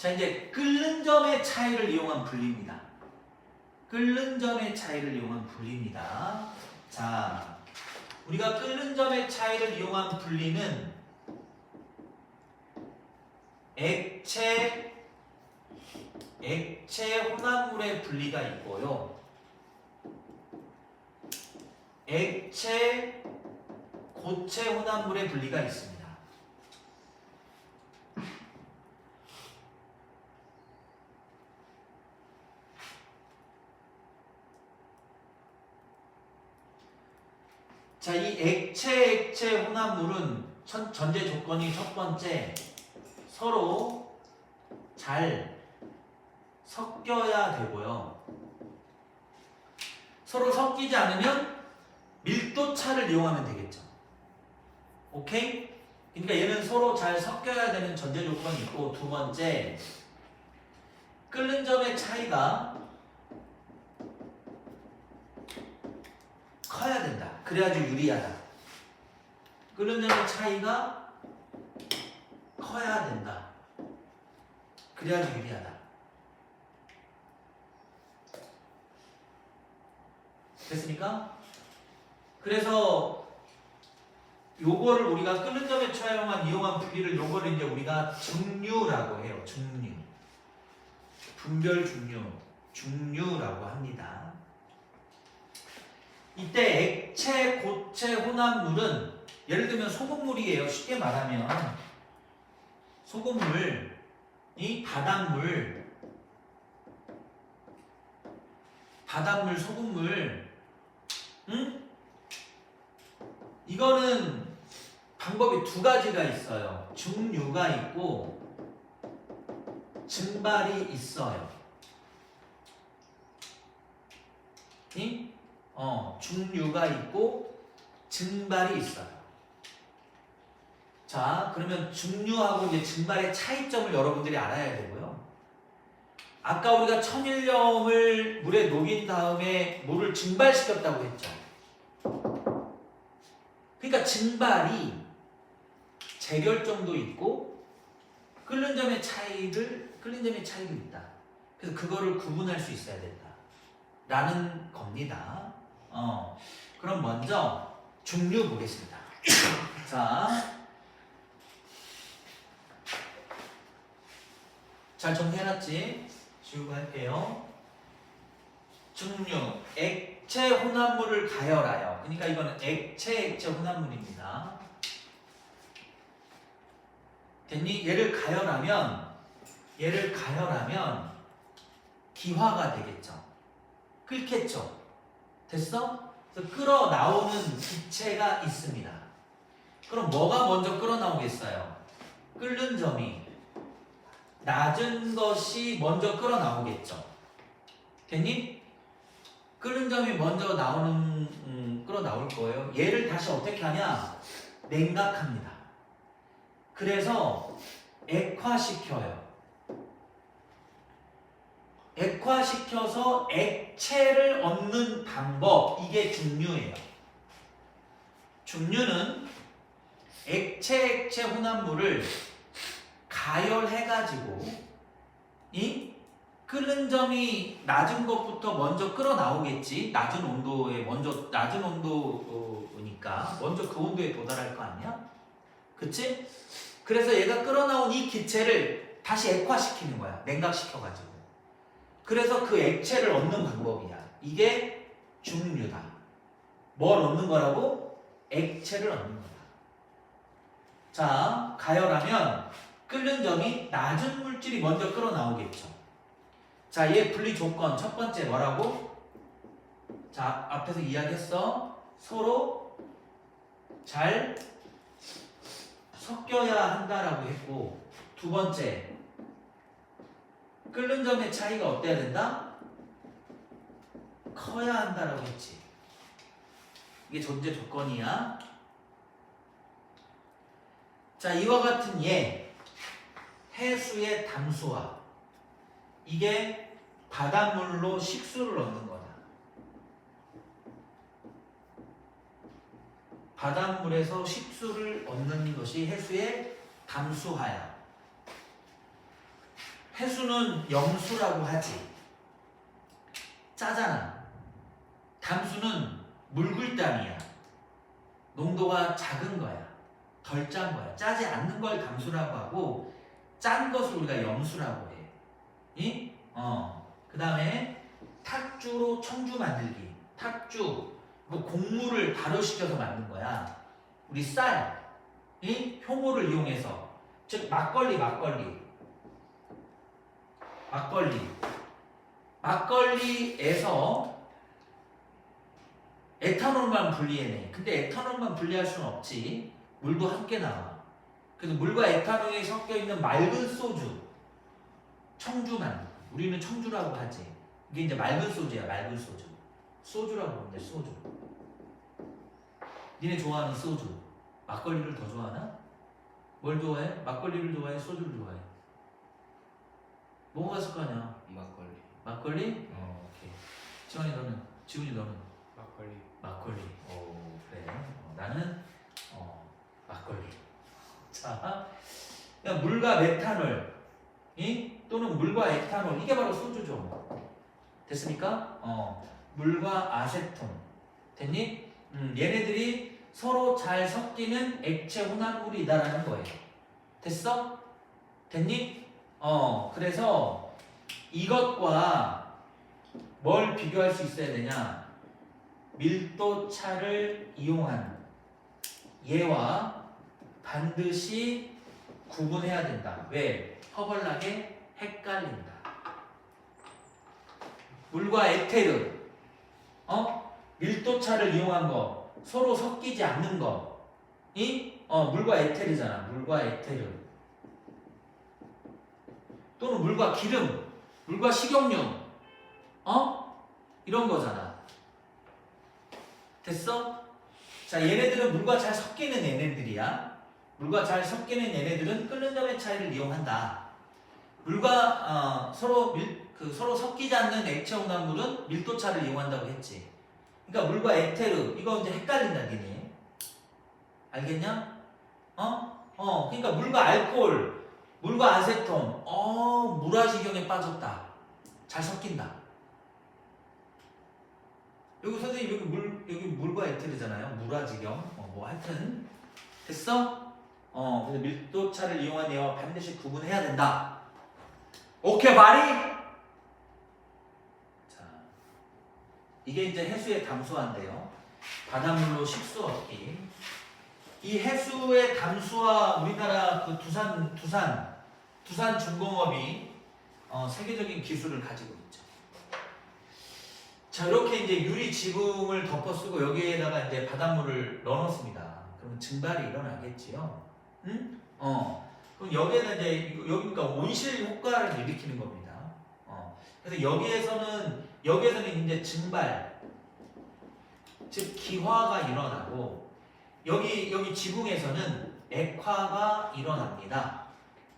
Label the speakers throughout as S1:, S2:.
S1: 자, 이제 끓는 점의 차이를 이용한 분리입니다. 끓는 점의 차이를 이용한 분리입니다. 자, 우리가 끓는 점의 차이를 이용한 분리는 액체 혼합물의 분리가 있고요. 액체 고체 혼합물의 분리가 있습니다. 자, 이 액체 혼합물은 전제 조건이 첫 번째, 서로 잘 섞여야 되고요. 서로 섞이지 않으면 밀도 차를 이용하면 되겠죠. 오케이? 그러니까 얘는 서로 잘 섞여야 되는 전제 조건이 있고, 두 번째, 끓는 점의 차이가 커야 된다. 그래야지 유리하다. 끓는 점의 차이가 커야 된다. 그래야지 유리하다. 됐습니까? 그래서 요거를 우리가 끓는 점의 차이로만 이용한 분리를 요거를 이제 우리가 증류라고 해요. 증류. 분별 증류라고 합니다. 이때 액체 고체 혼합물은 예를 들면 소금물이에요. 쉽게 말하면 소금물이 바닷물 소금물, 응? 이거는 방법이 두 가지가 있어요. 증류가 있고 증발이 있어요. 증류가 있고 증발이 있어요. 자, 그러면 증류하고 이제 증발의 차이점을 여러분들이 알아야 되고요. 아까 우리가 천일염을 물에 녹인 다음에 물을 증발시켰다고 했죠. 그러니까 증발이 재결점도 있고 끓는 점의 차이도 있다. 그래서 그거를 구분할 수 있어야 된다. 라는 겁니다. 그럼 먼저 증류 보겠습니다. 자, 잘 정리해놨지? 지우고 할게요. 증류, 액체 혼합물을 가열하여. 그러니까 이거는 액체 혼합물입니다. 됐니? 얘를 가열하면 기화가 되겠죠. 끓겠죠. 됐어? 그래서 끓어 나오는 기체가 있습니다. 그럼 뭐가 먼저 끓어 나오겠어요? 끓는 점이 낮은 것이 먼저 끓어 나오겠죠. 됐니? 끓는 점이 먼저 끓어 나올 거예요. 얘를 다시 어떻게 하냐? 냉각합니다. 그래서 액화시켜요. 액화시켜서 액체를 얻는 방법, 이게 증류예요. 증류는 액체 혼합물을 가열해가지고 이 끓는 점이 낮은 것부터 먼저 끓어 나오겠지. 낮은 온도니까 먼저 그 온도에 도달할 거 아니야? 그치? 그래서 얘가 끓어 나온 이 기체를 다시 액화시키는 거야. 냉각시켜가지고. 그래서 그 액체를 얻는 방법이야. 이게 증류다. 뭘 얻는 거라고? 액체를 얻는 거다. 자, 가열하면 끓는 점이 낮은 물질이 먼저 끓어 나오겠죠. 자, 얘 분리 조건 첫 번째 뭐라고? 자, 앞에서 이야기했어. 서로 잘 섞여야 한다라고 했고, 두 번째, 끓는 점의 차이가 어때야 된다? 커야 한다라고 했지. 이게 전제 조건이야. 자, 이와 같은 해수의 담수화, 이게 바닷물로 식수를 얻는 거다. 바닷물에서 식수를 얻는 것이 해수의 담수화야. 해수는 염수라고 하지. 짜잖아. 담수는 묽을담이야. 농도가 작은 거야. 덜 짠 거야. 짜지 않는 걸 담수라고 하고 짠 것을 우리가 염수라고 해. 이? 그 다음에 탁주로 청주 만들기. 탁주. 뭐 곡물을 발효시켜서 만든 거야. 우리 쌀. 이? 효모를 이용해서. 즉 막걸리. 막걸리에서 에탄올만 분리해내. 근데 에탄올만 분리할 수는 없지. 물도 함께 나와. 그래서 물과 에탄올이 섞여 있는 맑은 소주. 청주만. 우리는 청주라고 하지. 이게 이제 맑은 소주야, 맑은 소주. 소주라고 부르는데, 소주. 니네 좋아하는 소주. 막걸리를 더 좋아하나? 뭘 좋아해? 막걸리를 좋아해? 소주를 좋아해? 뭐가 있을 거 아니야? 막걸리? 오케이. 지훈이 너는? 막걸리. 오, 그래. 나는 막걸리. 자, 그냥 물과 메탄올, 또는 물과 에탄올, 이게 바로 소주죠. 됐습니까? 물과 아세톤. 됐니? 얘네들이 서로 잘 섞이는 액체 혼합물이다라는 거예요. 됐어? 됐니? 그래서 이것과 뭘 비교할 수 있어야 되냐? 밀도차를 이용한 얘와 반드시 구분해야 된다. 왜? 허벌나게 헷갈린다. 물과 에테르, 밀도차를 이용한 거, 서로 섞이지 않는 거, 물과 에테르잖아. 물과 에테르. 또는 물과 기름, 물과 식용유, 이런 거잖아. 됐어? 자, 얘네들은 물과 잘 섞이는 얘네들이야. 물과 잘 섞이는 얘네들은 끓는 점의 차이를 이용한다. 물과 서로 섞이지 않는 액체 혼합물은 밀도차를 이용한다고 했지. 그러니까 물과 에테르, 이거 이제 헷갈린다, 니네. 알겠냐? 그러니까 물과 알코올, 물과 아세톤, 물화지경에 빠졌다. 잘 섞인다. 여기 선생님 여기 물과 에테르잖아요. 물화지경, 뭐 하여튼 됐어? 그래서 밀도차를 이용한 얘와 반드시 구분해야 된다. 오케이, 바리? 자, 이게 이제 해수의 담수화인데요. 바닷물로 식수 얻기. 이 해수의 담수화, 우리나라 그 두산 중공업이 세계적인 기술을 가지고 있죠. 자, 이렇게 이제 유리 지붕을 덮어쓰고 여기에다가 이제 바닷물을 넣어놓습니다. 그러면 증발이 일어나겠지요. 응? 그럼 여기에는 이제 여기니까 온실 효과를 일으키는 겁니다. 그래서 여기에서는 이제 증발, 즉 기화가 일어나고 여기 지붕에서는 액화가 일어납니다.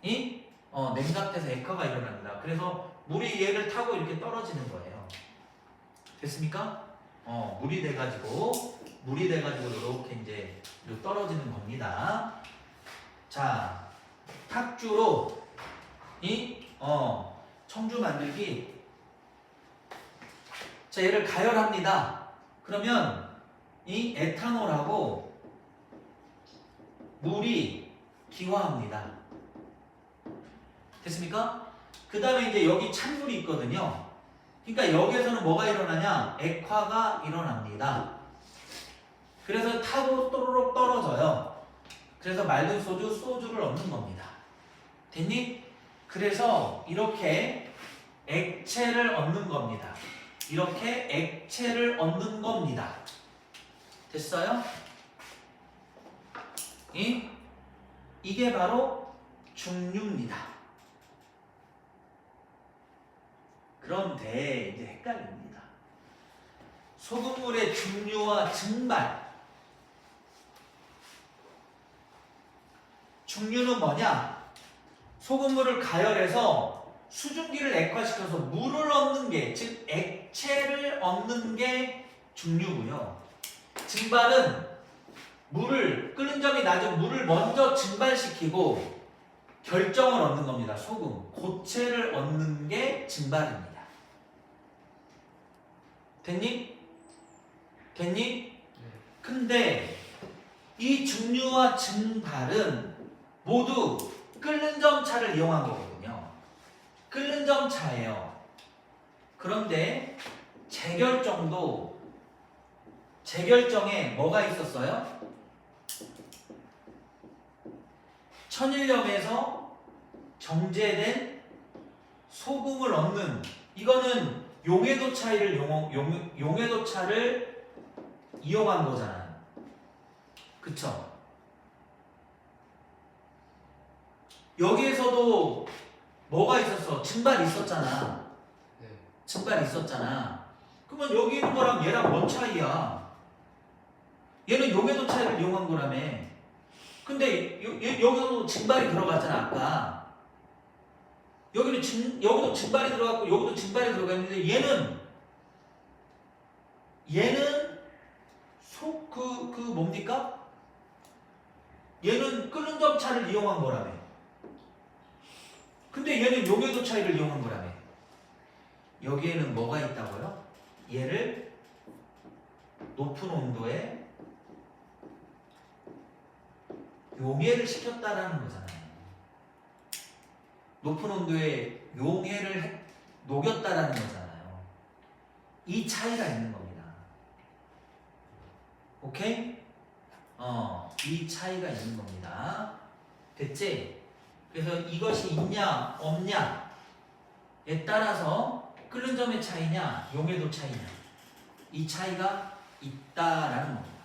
S1: 냉각돼서 액화가 일어납니다. 그래서 물이 얘를 타고 이렇게 떨어지는 거예요. 됐습니까? 물이 돼가지고 이렇게 이제 떨어지는 겁니다. 자, 탁주로 청주 만들기. 자, 얘를 가열합니다. 그러면 이 에탄올하고 물이 기화합니다. 됐습니까? 그 다음에 이제 여기 찬물이 있거든요. 그러니까 여기에서는 뭐가 일어나냐? 액화가 일어납니다. 그래서 타고 또르륵 떨어져요. 그래서 맑은 소주를 얻는 겁니다. 됐니? 그래서 이렇게 액체를 얻는 겁니다. 이렇게 액체를 얻는 겁니다. 됐어요? 이게 바로 중류입니다. 그런데 이제 헷갈립니다. 소금물의 중류와 증발. 중류는 뭐냐? 소금물을 가열해서 수증기를 액화시켜서 물을 얻는 게, 즉 액체를 얻는 게 중류고요. 증발은 끓는 점이 낮은 물을 먼저 증발시키고 결정을 얻는 겁니다. 소금. 고체를 얻는 게 증발입니다. 됐니? 됐니? 근데 이 증류와 증발은 모두 끓는 점차를 이용한 거거든요. 끓는 점차예요. 그런데 재결정에 뭐가 있었어요? 천일염에서 정제된 소금을 얻는, 이거는 용해도 차이를 용해도 차를 이용한 거잖아요. 그쵸? 여기에서도 뭐가 있었어? 증발이 있었잖아. 증발이 있었잖아. 그러면 여기 있는 거랑 얘랑 뭔 차이야? 얘는 용해도 차이를 이용한 거라며. 근데 여기도 증발이 들어갔잖아, 아까. 여기도 증발이 들어갔고 여기도 증발이 들어갔는데 얘는 뭡니까? 얘는 끓는 점차를 이용한 거라며. 근데 얘는 용해도 차이를 이용한 거라며. 여기에는 뭐가 있다고요? 얘를 높은 온도에 용해를 시켰다라는 거잖아요. 높은 온도에 용해를 녹였다라는 거잖아요. 이 차이가 있는 겁니다. 오케이? 이 차이가 있는 겁니다. 됐지? 그래서 이것이 있냐 없냐에 따라서 끓는 점의 차이냐 용해도 차이냐, 이 차이가 있다라는 겁니다.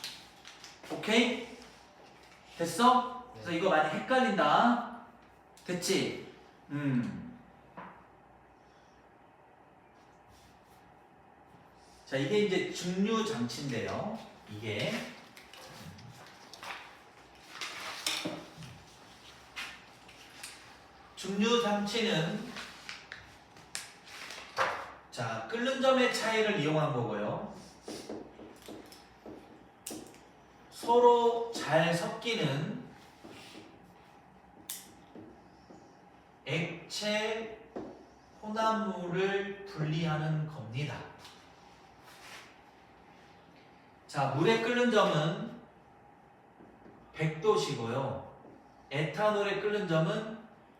S1: 오케이? 됐어? 그래서 이거 많이 헷갈린다. 됐지? 자, 이게 이제 증류 장치인데요. 이게 증류 장치는 자, 끓는 점의 차이를 이용한 거고요. 서로 잘 섞이는 액체 혼합물을 분리하는 겁니다. 자, 물의 끓는 점은 100도시고요. 에탄올의 끓는 점은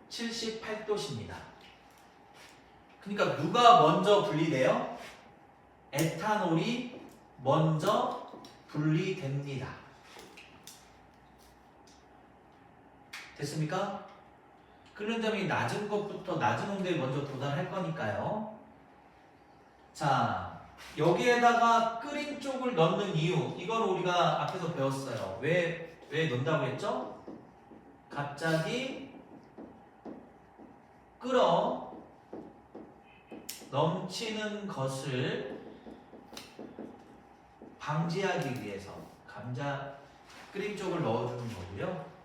S1: 78도십니다. 그러니까 누가 먼저 분리돼요? 에탄올이 먼저 분리됩니다. 됐습니까? 끓는 점이 낮은 것부터 낮은 온도에 먼저 도달할 거니까요. 자, 여기에다가 끓인 쪽을 넣는 이유, 이건 우리가 앞에서 배웠어요. 왜 넣는다고 했죠? 갑자기 끓어 넘치는 것을 방지하기 위해서 끓인 쪽을 넣어주는 거고요.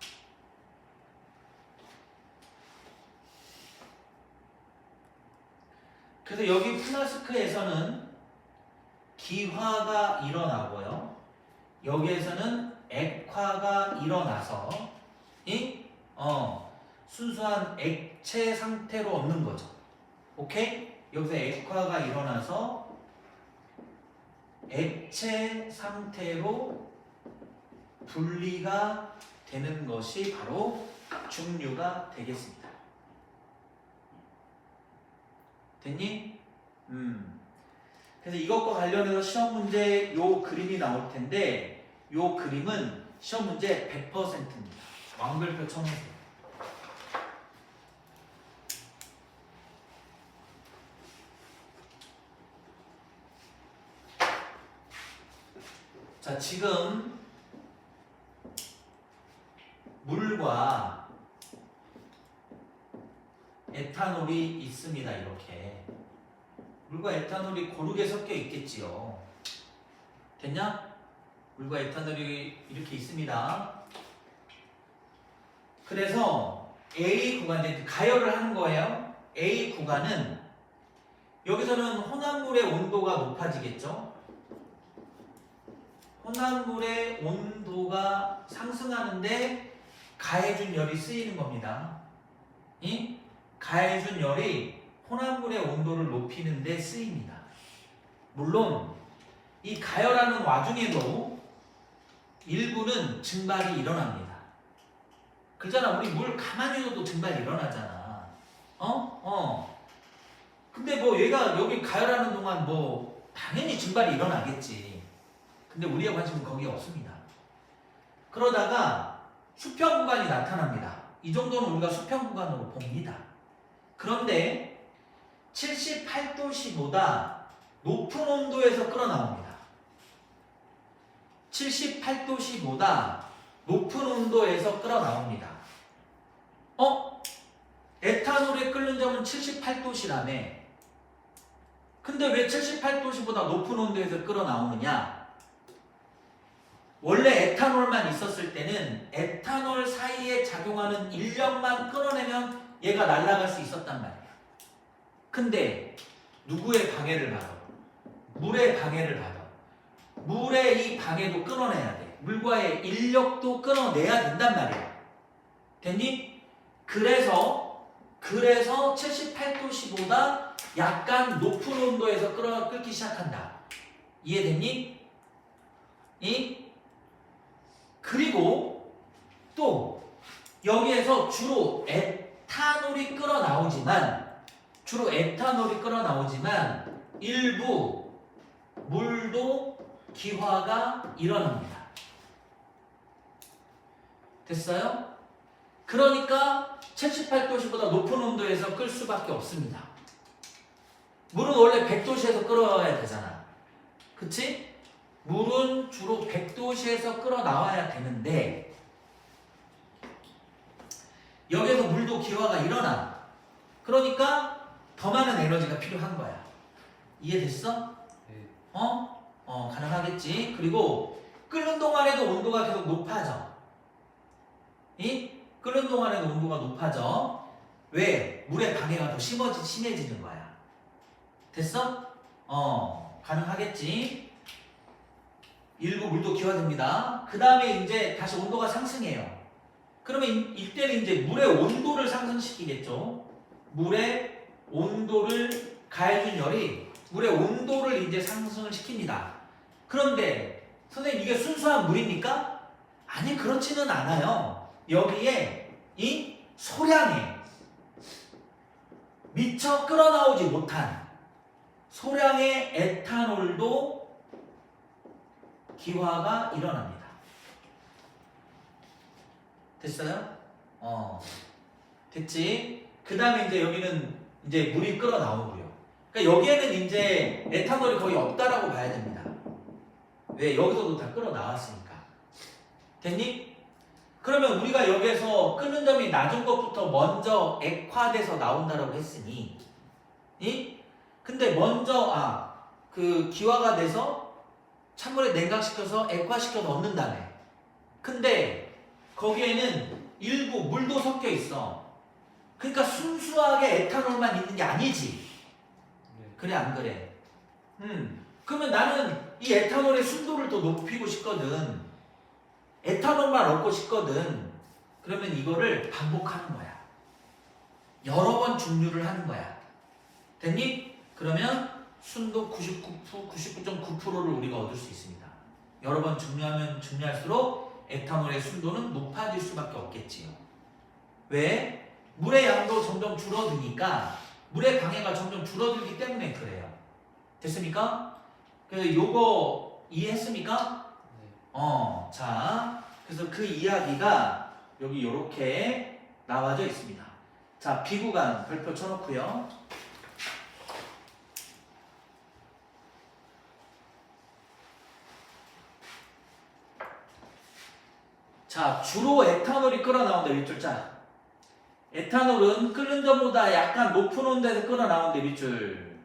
S1: 그래서 여기 플라스크에서는 기화가 일어나고요. 여기에서는 액화가 일어나서 순수한 액체 상태로 얻는 거죠. 오케이? 여기서 액화가 일어나서 액체 상태로 분리가 되는 것이 바로 증류가 되겠습니다. 됐니? 그래서 이것과 관련해서 시험 문제 요 그림이 나올 텐데, 요 그림은 시험 문제 100%입니다. 왕별표 쳐놓으세요. 자, 지금 물과 에탄올이 있습니다. 이렇게 물과 에탄올이 고르게 섞여 있겠지요. 됐냐? 물과 에탄올이 이렇게 있습니다. 그래서 A 구간, 이제 가열을 하는 거예요. A 구간은 여기서는 혼합물의 온도가 높아지겠죠. 혼합물의 온도가 상승하는데 가해준 열이 쓰이는 겁니다. 이 가해준 열이 혼합물의 온도를 높이는 데 쓰입니다. 물론 이 가열하는 와중에도 일부는 증발이 일어납니다. 그러잖아. 우리 물 가만히 둬도 증발이 일어나잖아. 근데 뭐 얘가 여기 가열하는 동안 뭐 당연히 증발이 일어나겠지. 근데 우리의 관심은 거기에 없습니다. 그러다가 수평 구간이 나타납니다. 이 정도는 우리가 수평 구간으로 봅니다. 그런데 78도씨보다 높은 온도에서 끓어나옵니다. 78도씨보다 높은 온도에서 끓어나옵니다. 에탄올에 끓는 점은 78도씨라며. 근데 왜 78도씨보다 높은 온도에서 끓어나오느냐? 원래 에탄올만 있었을 때는 에탄올 사이에 작용하는 인력만 끌어내면 얘가 날아갈 수 있었단 말이야. 근데 누구의 방해를 받아? 물의 방해를 받아. 물의 이 방해도 끌어내야 돼. 물과의 인력도 끌어내야 된단 말이야. 됐니? 그래서 78도씨보다 약간 높은 온도에서 끓기 시작한다. 이해됐니? 그리고 또 여기에서 주로 에탄올이 끓어나오지만 일부 물도 기화가 일어납니다. 됐어요? 그러니까 78도씨보다 높은 온도에서 끓을 수밖에 없습니다. 물은 원래 100도씨에서 끓어야 되잖아. 그치? 물은 주로 100도씨에서 끓어나와야 되는데 여기서 물도 기화가 일어나. 그러니까 더 많은 에너지가 필요한 거야. 이해됐어?
S2: 네.
S1: 가능하겠지. 그리고 끓는 동안에도 온도가 계속 높아져. 끓는 동안에도 온도가 높아져. 왜? 물의 방해가 더 심해지는 거야. 됐어? 가능하겠지. 일부 물도 기화됩니다. 그 다음에 이제 다시 온도가 상승해요. 그러면 이때는 이제 물의 온도를 상승시키겠죠. 물의 온도를 가해준 열이 물의 온도를 이제 상승을 시킵니다. 그런데 선생님 이게 순수한 물입니까? 아니 그렇지는 않아요. 여기에 이 소량의 미처 끓어나오지 못한 소량의 에탄올도 기화가 일어납니다. 됐어요? 됐지? 그 다음에 이제 여기는 이제 물이 끓어나오고요. 그러니까 여기에는 이제 에탄올이 거의 없다라고 봐야 됩니다. 왜? 여기서도 다 끓어나왔으니까. 됐니? 그러면 우리가 여기에서 끓는 점이 낮은 것부터 먼저 액화돼서 나온다라고 했으니, 근데 먼저 그 기화가 돼서 찬물에 냉각시켜서 액화시켜 넣는다며. 근데 거기에는 일부 물도 섞여 있어. 그러니까 순수하게 에탄올만 있는 게 아니지. 그래 안 그래? 그러면 나는 이 에탄올의 순도를 더 높이고 싶거든. 에탄올만 얻고 싶거든. 그러면 이거를 반복하는 거야. 여러 번 중류를 하는 거야. 됐니? 그러면 순도 99.9%를 우리가 얻을 수 있습니다. 여러 번 중류하면 중류할수록 에탄올의 순도는 높아질 수밖에 없겠지요. 왜? 물의 양도 점점 줄어드니까 물의 방해가 점점 줄어들기 때문에 그래요. 됐습니까? 요거 이해했습니까? 네. 자, 그래서 그 이야기가 여기 이렇게 나와져 있습니다. 자, 비구간 별표 쳐놓고요. 자, 주로 에탄올이 끓어나온다. 밑줄 자. 에탄올은 끓는 점보다 약간 높은 온도에서 끓어나오는데 밑줄.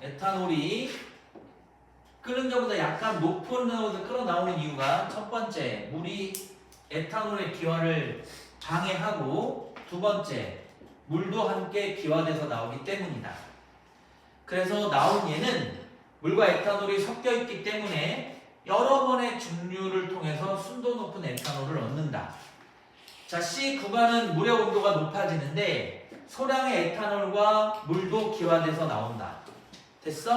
S1: 에탄올이 끓는 점보다 약간 높은 온도에서 끓어나오는 이유가 첫 번째, 물이 에탄올의 기화를 방해하고 두 번째, 물도 함께 기화돼서 나오기 때문이다. 그래서 나온 얘는 물과 에탄올이 섞여 있기 때문에 여러 번의 중류를 통해서 순도 높은 에탄올을 얻는다. 자, C 구간은 물의 온도가 높아지는데 소량의 에탄올과 물도 기화돼서 나온다. 됐어?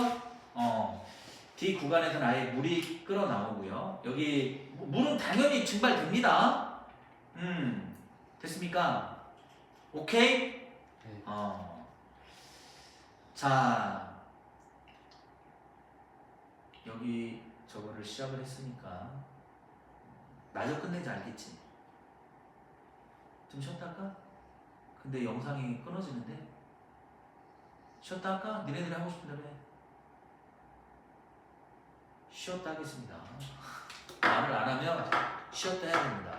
S1: D 구간에서는 아예 물이 끓어 나오고요. 여기 물은 당연히 증발됩니다. 됐습니까? 오케이?
S2: 네.
S1: 자, 여기 저거를 시작을 했으니까 마저 끝내지 알겠지? 좀 쉬었다 할까? 근데 영상이 끊어지는데? 쉬었다 할까? 니네들이 하고 싶은다며. 쉬었다 하겠습니다. 말을 안 하면 쉬었다 해야 됩니다.